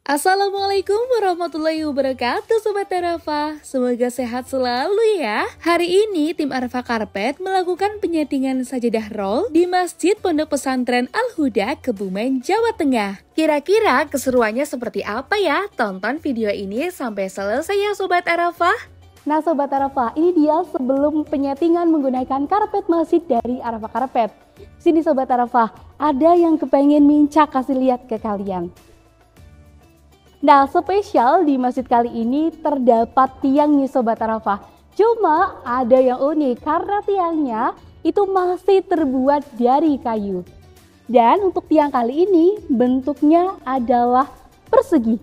Assalamualaikum warahmatullahi wabarakatuh Sobat Arafah. Semoga sehat selalu ya. Hari ini tim Arafah Karpet melakukan penyetingan sajadah roll di Masjid Pondok Pesantren Al-Huda, Kebumen, Jawa Tengah. Kira-kira keseruannya seperti apa ya? Tonton video ini sampai selesai ya Sobat Arafah. Nah Sobat Arafah, ini dia sebelum penyetingan menggunakan karpet masjid dari Arafah Karpet. Sini Sobat Arafah, ada yang kepengen Minca kasih lihat ke kalian. Nah, spesial di masjid kali ini terdapat tiang nih Sobat Arafah. Cuma ada yang unik karena tiangnya itu masih terbuat dari kayu. Dan untuk tiang kali ini bentuknya adalah persegi.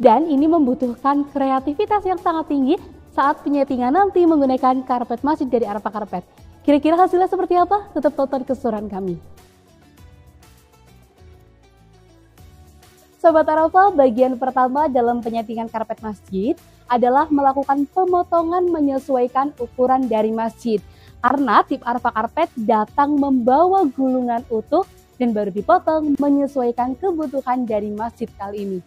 Dan ini membutuhkan kreativitas yang sangat tinggi saat penyetingan nanti menggunakan karpet masjid dari Arafah Karpet. Kira-kira hasilnya seperti apa? Tetap tonton keseruan kami. Sobat Arafah, bagian pertama dalam penyetingan karpet masjid adalah melakukan pemotongan menyesuaikan ukuran dari masjid. Karena tim Arafah Karpet datang membawa gulungan utuh dan baru dipotong menyesuaikan kebutuhan dari masjid kali ini.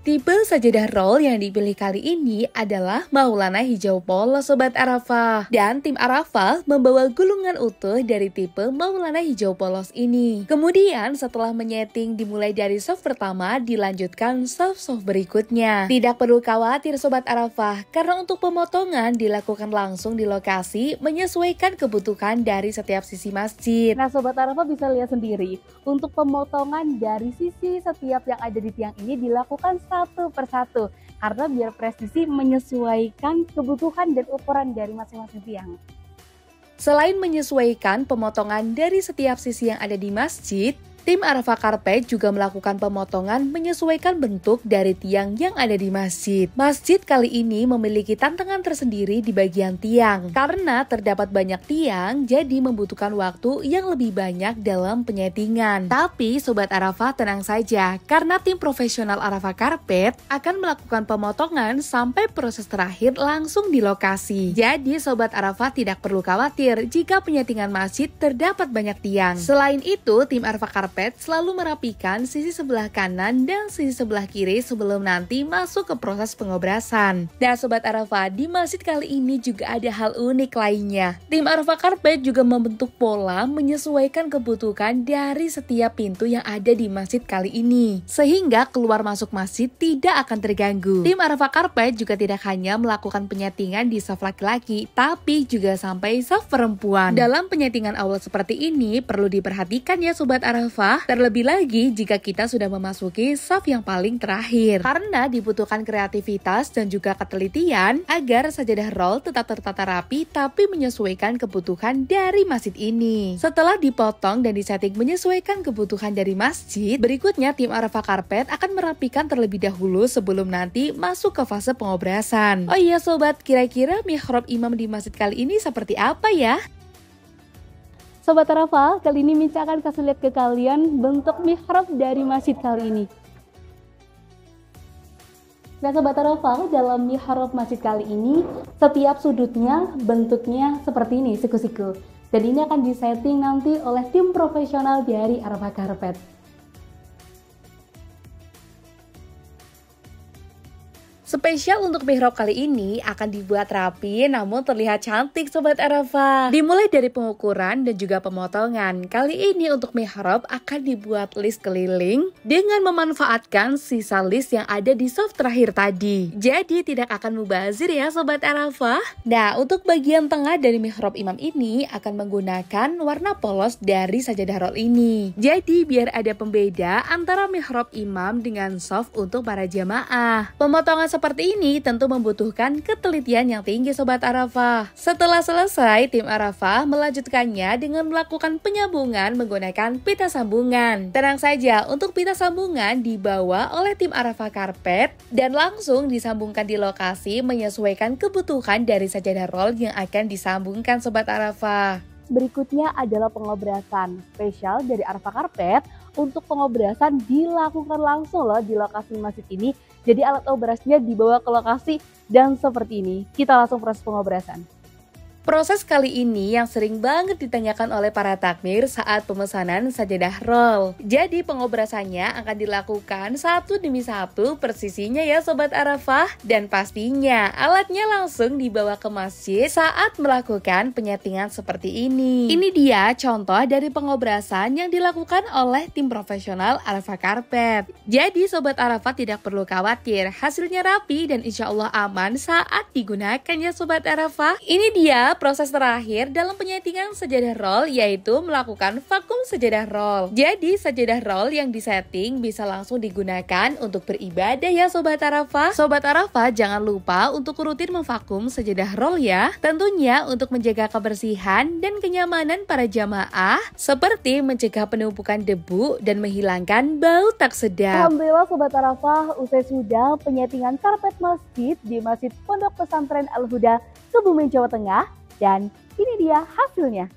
Tipe sajadah roll yang dipilih kali ini adalah Maulana Hijau Polos Sobat Arafah. Dan tim Arafah membawa gulungan utuh dari tipe Maulana Hijau Polos ini. Kemudian setelah menyeting dimulai dari soft pertama dilanjutkan soft berikutnya. Tidak perlu khawatir Sobat Arafah, karena untuk pemotongan dilakukan langsung di lokasi menyesuaikan kebutuhan dari setiap sisi masjid. Nah Sobat Arafah bisa lihat sendiri, untuk pemotongan dari sisi setiap yang ada di tiang ini dilakukan satu persatu karena biar presisi menyesuaikan kebutuhan dan ukuran dari masing-masing tiang. Selain menyesuaikan pemotongan dari setiap sisi yang ada di masjid, tim Arafah Karpet juga melakukan pemotongan menyesuaikan bentuk dari tiang yang ada di masjid. Masjid kali ini memiliki tantangan tersendiri di bagian tiang. Karena terdapat banyak tiang, jadi membutuhkan waktu yang lebih banyak dalam penyetingan. Tapi Sobat Arafah tenang saja, karena tim profesional Arafah Karpet akan melakukan pemotongan sampai proses terakhir langsung di lokasi. Jadi Sobat Arafah tidak perlu khawatir jika penyetingan masjid terdapat banyak tiang. Selain itu, tim Arafah Karpet selalu merapikan sisi sebelah kanan dan sisi sebelah kiri sebelum nanti masuk ke proses pengobrasan. Dan Sobat Arafah, di masjid kali ini juga ada hal unik lainnya. Tim Arafah Karpet juga membentuk pola menyesuaikan kebutuhan dari setiap pintu yang ada di masjid kali ini, sehingga keluar masuk masjid tidak akan terganggu. Tim Arafah Karpet juga tidak hanya melakukan penyetingan di saf laki-laki, tapi juga sampai saf perempuan. Dalam penyetingan aula seperti ini perlu diperhatikan ya Sobat Arafah, terlebih lagi jika kita sudah memasuki saf yang paling terakhir, karena dibutuhkan kreativitas dan juga ketelitian agar sajadah roll tetap tertata rapi tapi menyesuaikan kebutuhan dari masjid ini. Setelah dipotong dan disetting menyesuaikan kebutuhan dari masjid, berikutnya tim Arafah Karpet akan merapikan terlebih dahulu sebelum nanti masuk ke fase pengobrasan. Oh iya Sobat, kira-kira mihrab imam di masjid kali ini seperti apa ya? Sobat Arafah, kali ini Minca akan kasih lihat ke kalian bentuk mihrab dari masjid kali ini. Nah Sobat Arafah, dalam mihrab masjid kali ini, setiap sudutnya bentuknya seperti ini, siku-siku. Dan ini akan disetting nanti oleh tim profesional dari Arafah Karpet. Spesial untuk mihrab kali ini akan dibuat rapi namun terlihat cantik Sobat Arafah. Dimulai dari pengukuran dan juga pemotongan. Kali ini untuk mihrab akan dibuat list keliling dengan memanfaatkan sisa list yang ada di soft terakhir tadi. Jadi tidak akan mubazir ya Sobat Arafah. Nah, untuk bagian tengah dari mihrab imam ini akan menggunakan warna polos dari sajadah roll ini. Jadi biar ada pembeda antara mihrab imam dengan soft untuk para jamaah. Pemotongan seperti ini tentu membutuhkan ketelitian yang tinggi Sobat Arafah. Setelah selesai, tim Arafah melanjutkannya dengan melakukan penyambungan menggunakan pita sambungan. Tenang saja, untuk pita sambungan dibawa oleh tim Arafah Karpet dan langsung disambungkan di lokasi menyesuaikan kebutuhan dari sajadah roll yang akan disambungkan Sobat Arafah. Berikutnya adalah pengobrasan spesial dari Arafah Karpet. Untuk pengobrasan dilakukan langsung loh di lokasi masjid ini. Jadi alat obrasnya dibawa ke lokasi dan seperti ini. Kita langsung proses pengobrasan. Proses kali ini yang sering banget ditanyakan oleh para takmir saat pemesanan sajadah roll. Jadi pengobrasannya akan dilakukan satu demi satu persisinya ya Sobat Arafah. Dan pastinya alatnya langsung dibawa ke masjid saat melakukan penyetingan seperti ini. Ini dia contoh dari pengobrasan yang dilakukan oleh tim profesional Arafah Carpet. Jadi Sobat Arafah tidak perlu khawatir, hasilnya rapi dan insya Allah aman saat digunakan ya Sobat Arafah. Ini dia proses terakhir dalam penyetingan sajadah roll, yaitu melakukan vakum sajadah roll. Jadi sajadah roll yang disetting bisa langsung digunakan untuk beribadah ya Sobat Arafah. Sobat Arafah jangan lupa untuk rutin memvakum sajadah roll ya. Tentunya untuk menjaga kebersihan dan kenyamanan para jamaah, seperti mencegah penumpukan debu dan menghilangkan bau tak sedap. Alhamdulillah Sobat Arafah, usai sudah penyetingan karpet masjid di Masjid Pondok Pesantren Al-Huda, Kebumen, Jawa Tengah. Dan ini dia hasilnya.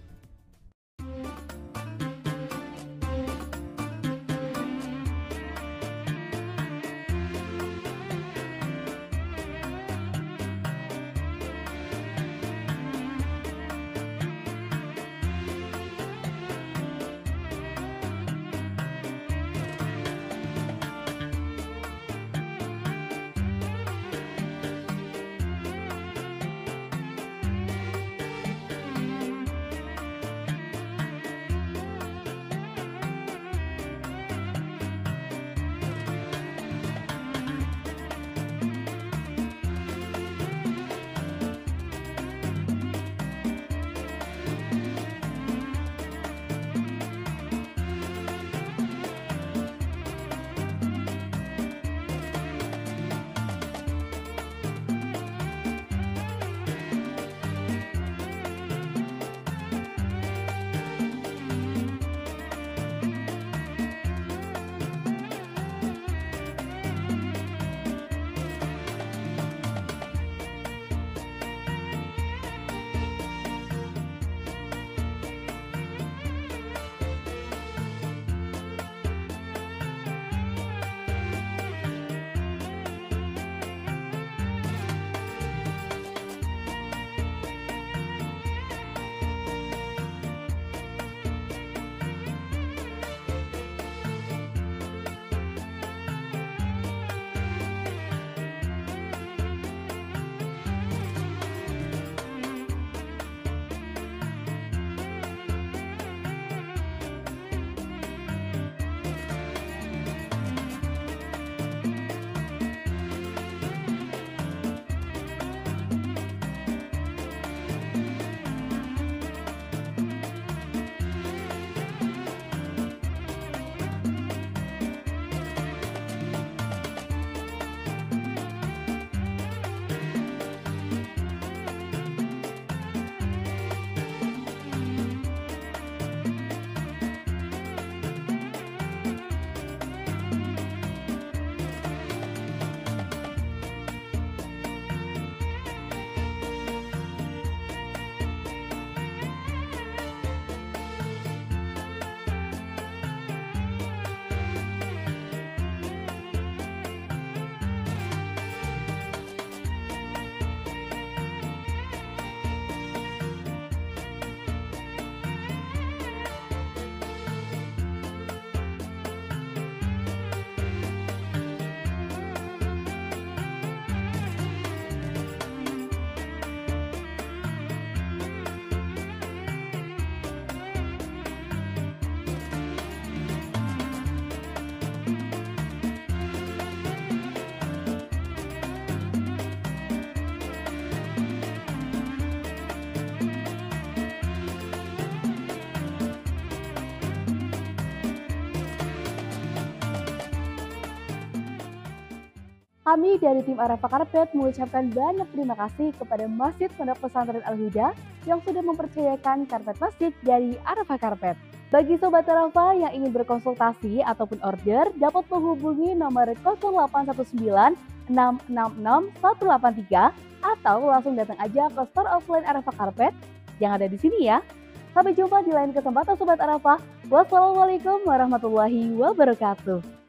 Kami dari tim Arafah Carpet mengucapkan banyak terima kasih kepada Masjid Pondok Pesantren Al-Huda yang sudah mempercayakan karpet masjid dari Arafah Carpet. Bagi Sobat Arafah yang ingin berkonsultasi ataupun order, dapat menghubungi nomor 0819 666 183 atau langsung datang aja ke store offline Arafah Carpet yang ada di sini ya. Sampai jumpa di lain kesempatan Sobat Arafah. Wassalamualaikum warahmatullahi wabarakatuh.